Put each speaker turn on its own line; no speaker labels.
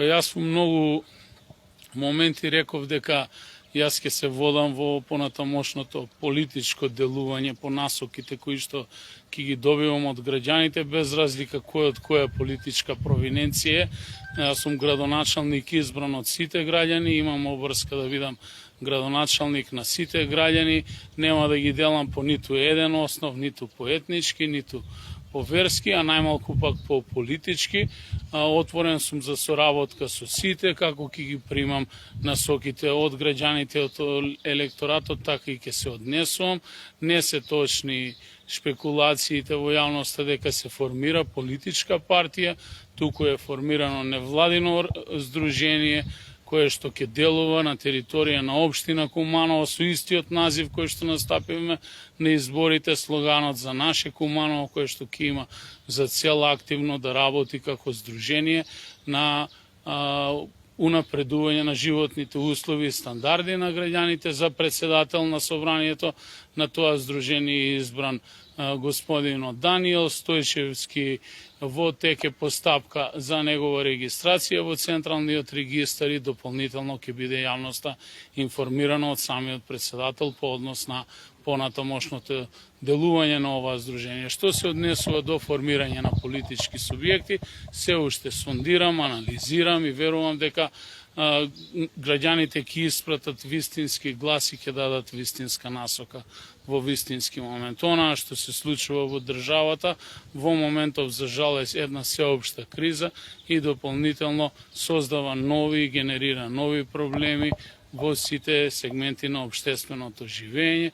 Па јас во многу моменти реков дека јас ќе се водам во понатамошното политичко делување по насоките кои што ќе ги добивам од граѓаните, без разлика кој од која политичка провиненција. Јас сум градоначалник избран од сите граѓани, имам обврска да бидам градоначалник на сите граѓани, нема да ги делам по ниту еден основ, ниту по етнички, ниту по верски, а најмалку пак по политички. Отворен сум за соработка со сите, како ќе ги примам насоките од граѓаните, од електоратот, така и ќе се однесувам. Не се точни шпекулациите во јавноста дека се формира политичка партија, туку е формирано невладино здружение кое што ќе делува на територија на општина Куманово со истиот назив кој што настапивме на изборите, слоганот за наше Куманово, кој што ќе има за цел активно да работи како здружение на унапредување на животните услови и стандарди на граѓаните. За председател на собранието на тоа здружение избран господинот Даниел Стојчевски. Во тек е постапка за негова регистрација во Централниот регистар и дополнително ќе биде јавноста информирана од самиот председател по однос на понатамошното делување на ова здружение. Што се однесува до формирање на политички субјекти, се уште сондирам, анализирам и верувам дека граѓаните ќе испратат вистински глас и ќе дадат вистинска насока во вистински момент. Она што се случува во државата во моментов за жалост една сеопшта криза и дополнително создава нови и генерира нови проблеми во сите сегменти на општественото живење.